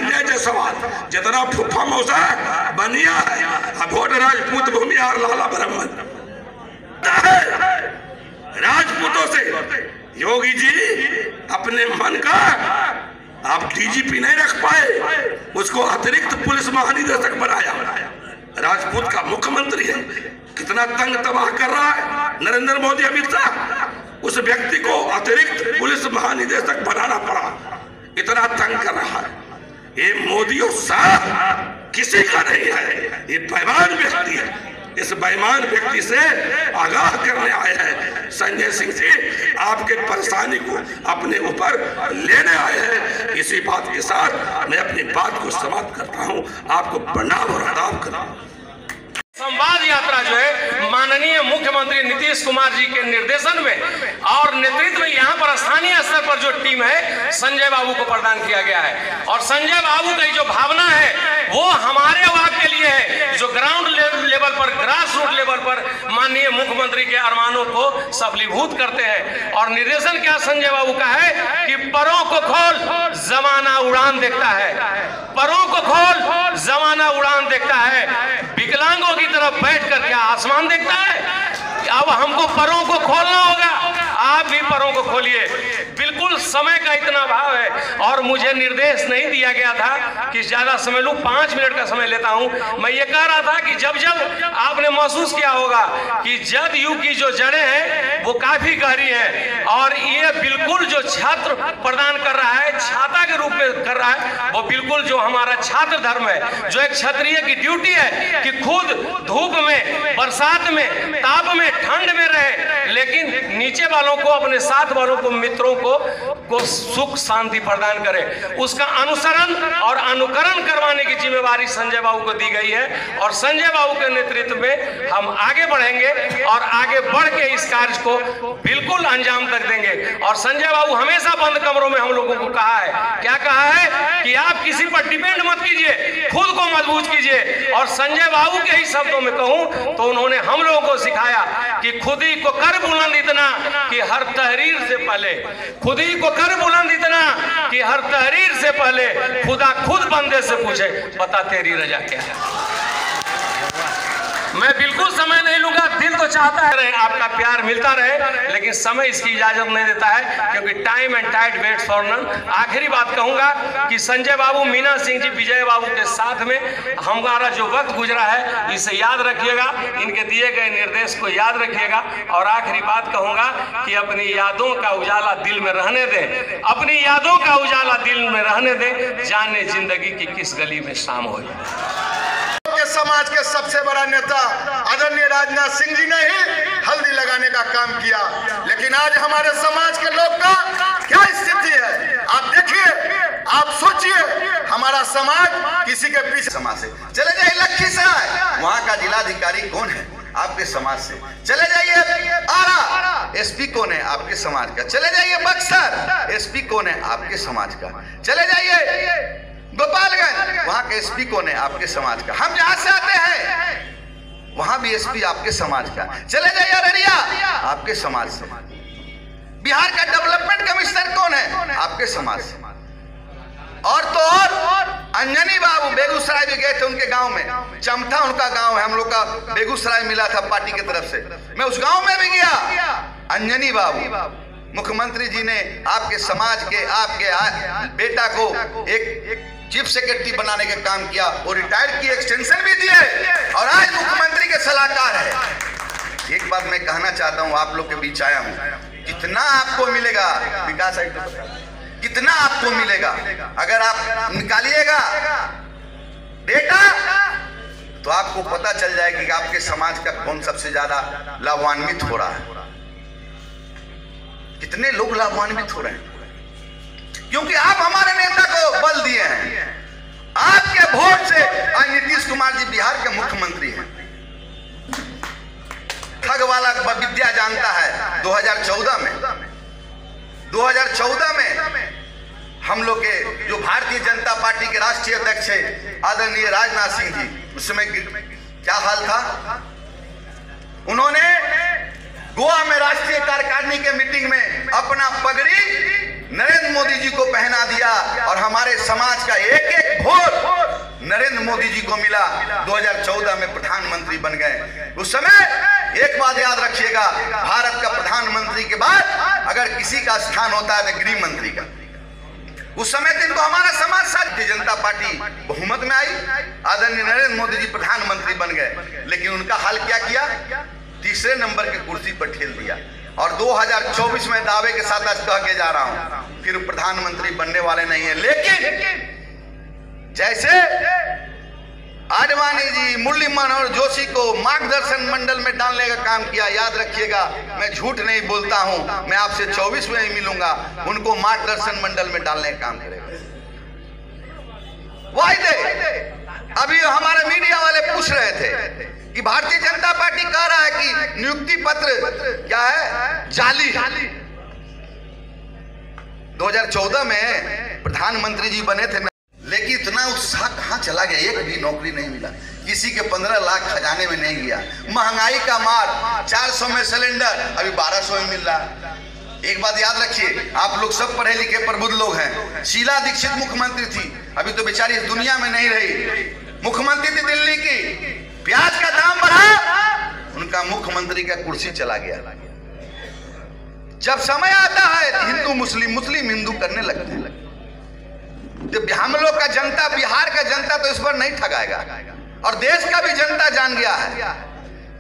संजय जायसवाल जितना फुफा मौसा बनिया है, वोट राजपूत भूमिहार लाला ब्राह्मण राजपूतों से योगी जी अपने मन का आप डीजीपी नहीं रख पाए, उसको अतिरिक्त पुलिस महानिदेशक बनाया। राजपूत का मुख्यमंत्री है, कितना तंग तबाह कर रहा है नरेंद्र मोदी अमित शाह। उस व्यक्ति को अतिरिक्त पुलिस महानिदेशक बनाना पड़ा, इतना तंग कर रहा है। ये मोदी और शाह किसी का नहीं है, ये बेईमान व्यक्ति है। इस बेईमान व्यक्ति से आगाह करने आए हैं संजय सिंह जी, आपके परेशानी को अपने ऊपर लेने आए हैं। इसी बात के साथ मैं अपनी बात को समाप्त करता हूं। आपको प्रणाम और आदाब करता हूं। संवाद यात्रा जो है माननीय मुख्यमंत्री नीतीश कुमार जी के निर्देशन में और नेतृत्व में यहाँ पर स्थानीय स्तर पर जो टीम है संजय बाबू को प्रदान किया गया है। और संजय बाबू की जो भावना है वो हमारे वाक के लिए है, जो ग्राउंड लेवल पर, ग्रास रूट लेवल पर माननीय मुख्यमंत्री के अरमानों को सफलीभूत करते हैं। और निर्देशन क्या संजय बाबू का है कि परों को खोल जमाना उड़ान देखता है, परों को खोल जमाना उड़ान देखता है, विकलांगों की तरफ बैठ कर क्या आसमान देखता है। अब हमको परों को खोलना होगा, आप भी परों को खोलिए। बिल्कुल समय का इतना भाव है और मुझे निर्देश नहीं दिया गया था कि ज्यादा समय लूं, 5 मिनट का समय लेता हूं। मैं ये कह रहा था कि जब जब आपने महसूस किया होगा कि जदयू की जो जड़ें हैं वो काफी गहरी है और ये बिल्कुल जो छात्र प्रदान कर रहा है, छाता के रूप में कर रहा है, वो बिल्कुल जो हमारा छात्र धर्म है, जो एक क्षत्रिय की ड्यूटी है कि खुद धूप में, बरसात में, ताप में, ठंड में रहे, लेकिन नीचे वालों को, अपने साथ वालों को, मित्रों को सुख शांति प्रदान करे। उसका अनुसरण और अनुकरण करवाने की जिम्मेवारी संजय बाबू को दी गई है और संजय बाबू के नेतृत्व में हम आगे बढ़ेंगे और आगे बढ़ के इस कार्य को बिल्कुल अंजाम तक देंगे। और संजय बाबू हमेशा बंद कमरों में हम लोगों को कहा है, क्या कहा है कि आप किसी पर डिपेंड मत कीजिए, खुद को मजबूत कीजिए। और संजय बाबू के ही शब्दों में कहूं तो उन्होंने हम लोगों को सिखाया कि खुद ही को कर बुलंद इतना कि हर तहरीर से पहले, खुद ही को कर बुलंद इतना कि हर तहरीर से पहले खुदा खुद बंदे से पूछे बता तेरी रजा क्या है। मैं बिल्कुल समय नहीं लूंगा, दिल तो चाहता है आपका प्यार मिलता रहे, लेकिन समय इसकी इजाजत नहीं देता है क्योंकि time and tide waits for none. आखिरी बात कहूंगा कि संजय बाबू, मीना सिंह जी, विजय बाबू के साथ में हमारा जो वक्त गुजरा है इसे याद रखिएगा, इनके दिए गए निर्देश को याद रखिएगा। और आखिरी बात कहूंगा कि अपनी यादों का उजाला दिल में रहने दें, अपनी यादों का उजाला दिल में रहने दें, जाने जिंदगी की किस गली में शाम हो। समाज के सबसे बड़ा नेता आदरणीय राजनाथ सिंह जी ने ही हल्दी लगाने का काम किया, लेकिन आज हमारे समाज के लोग का क्या स्थिति है आप देखिए, आप सोचिए। हमारा समाज किसी के पीछे, समाज से चले जाइए लखीसराय, वहां का जिलाधिकारी कौन है आपके समाज से। चले जाइए आरा, एसपी कौन है आपके समाज का। चले जाइए बक्सर, एसपी कौन है आपके समाज का। चले जाइए गोपालगंज, वहां के एसपी कौन है आपके समाज का। हम जहां से आते हैं वहां भी एसपी आपके समाज का। चले जाइए अररिया, आपके समाज से। बिहार का डेवलपमेंट कमिश्नर कौन है आपके समाज से। और तो और अंजनी बाबू बेगूसराय भी गए थे, उनके गांव में, चमथा उनका गांव है, हम लोग का बेगूसराय मिला था पार्टी की तरफ से, मैं उस गांव में भी गया। अंजनी बाबू, मुख्यमंत्री जी ने आपके समाज के, आपके बेटा को एक चीफ सेक्रेटरी बनाने का काम किया और रिटायर की एक्सटेंशन भी दिए और आज मुख्यमंत्री के सलाहकार है। एक बात मैं कहना चाहता हूं, आप लोग के बीच आया हूं, कितना आपको मिलेगा विकास, कितना आपको मिलेगा अगर आप निकालिएगा बेटा तो आपको पता चल जाएगा कि आपके समाज का कौन सबसे ज्यादा लाभान्वित हो रहा है, कितने लोग लाभान्वित हो रहे हैं, क्योंकि आप हमारे नेता को बल दिए हैं। आपके वोट से आज नीतीश कुमार जी बिहार के मुख्यमंत्री हैं। ठग वाला विद्या जानता है। 2014 में हम लोग के जो भारतीय जनता पार्टी के राष्ट्रीय अध्यक्ष है आदरणीय राजनाथ सिंह जी, उस समय क्या हाल था, उन्होंने गोवा में राष्ट्रीय कार्यकारिणी के मीटिंग में अपना पगड़ी नरेंद्र मोदी जी को पहना दिया और हमारे समाज का एक एक नरेंद्र मोदी जी को मिला, 2014 में प्रधानमंत्री बन गए। उस समय एक बात याद रखिएगा, भारत का प्रधानमंत्री के बाद अगर किसी का स्थान होता है तो गृह मंत्री का। उस समय दिन को हमारा समाज भारतीय जनता पार्टी बहुमत में आई, आदरणीय नरेंद्र मोदी जी प्रधानमंत्री बन गए, लेकिन उनका हाल क्या किया? तीसरे नंबर के कुर्सी पर ठेल दिया। और 2024 में दावे के साथ आज कह के जा रहा हूं, फिर प्रधानमंत्री बनने वाले नहीं है। लेकिन जैसे आडवाणी जी, मुरली मनोहर जोशी को मार्गदर्शन मंडल में डालने का काम किया, याद रखिएगा, मैं झूठ नहीं बोलता हूं, मैं आपसे 24 में ही मिलूंगा, उनको मार्गदर्शन मंडल में डालने का काम करेगा। वायदे अभी हमारे मीडिया वाले पूछ रहे थे कि भारतीय जनता पार्टी कह रहा है कि नियुक्ति पत्र क्या है, जाली। 2014 में प्रधानमंत्री जी बने थे, लेकिन इतना उत्साह कहां चला गया? एक भी नौकरी नहीं मिला, किसी के 15 लाख खजाने में नहीं गया। महंगाई का मार, 400 में सिलेंडर अभी 1200 में मिल रहा। एक बात याद रखिए, आप लोग सब पढ़े लिखे प्रबुद्ध लोग हैं। शीला दीक्षित मुख्यमंत्री थी, अभी तो बेचारी इस दुनिया में नहीं रही, मुख्यमंत्री थी दिल्ली की। प्याज का दाम बढ़ा, उनका मुख्यमंत्री का कुर्सी चला गया। जब समय आता है तो हिंदू मुस्लिम, मुस्लिम हिंदू करने लगते हैं। तो हम लोग का जनता, बिहार का जनता तो इस पर नहीं ठगाएगा, और देश का भी जनता जान गया है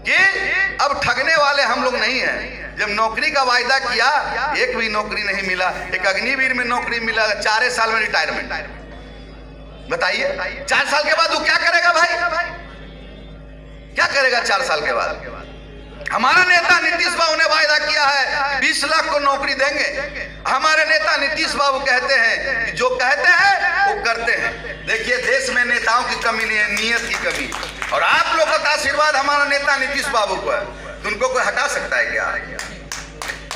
कि अब ठगने वाले हम लोग नहीं हैं। जब नौकरी का वायदा किया, एक भी नौकरी नहीं मिला। एक अग्निवीर में नौकरी मिला, 4 साल में रिटायरमेंट। बताइए 4 साल के बाद वो क्या करेगा भाई? क्या करेगा 4 साल के बाद? हमारा नेता नीतीश बाबू ने वायदा किया है 20 लाख को नौकरी देंगे। हमारे नेता नीतीश बाबू कहते हैं कि जो कहते हैं वो करते हैं। देखिए, देश में नेताओं की कमी नहीं है, नियत की कमी। और आप लोगों का आशीर्वाद हमारा नेता नीतीश बाबू को है, तो उनको कोई हटा सकता है क्या?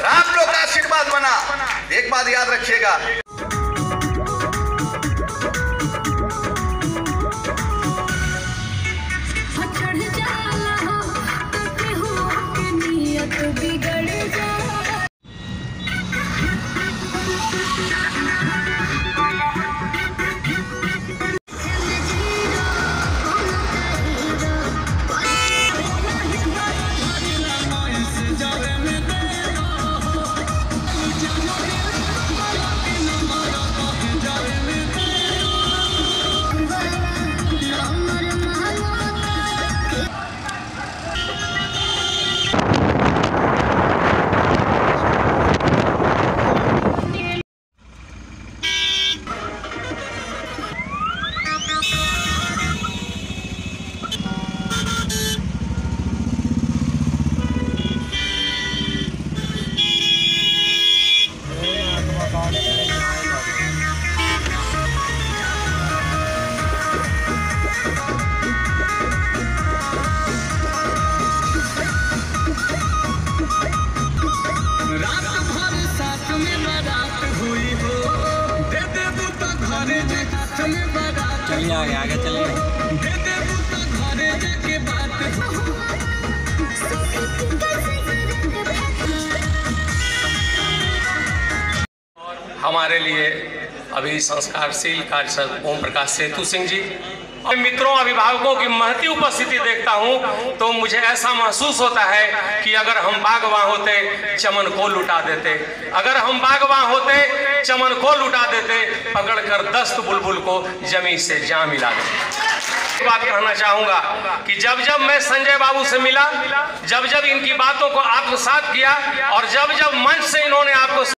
आप लोग का आशीर्वाद बना। एक बात याद रखिएगा, चलिए आगे चलिए। हमारे लिए अभी संस्कारशील कार्यसद ओम प्रकाश सेतु सिंह जी और मित्रों, अभिभावकों की महती उपस्थिति देखता हूं तो मुझे ऐसा महसूस होता है कि अगर हम बागवां होते चमन को लुटा देते, अगर हम बागवां होते चमन को लुटा देते, पकड़कर दस्त बुलबुल को जमीन से जा मिला देते। बात कहना चाहूंगा कि जब जब मैं संजय बाबू से मिला, जब जब इनकी बातों को आत्मसात किया और जब जब मंच से इन्होंने आपको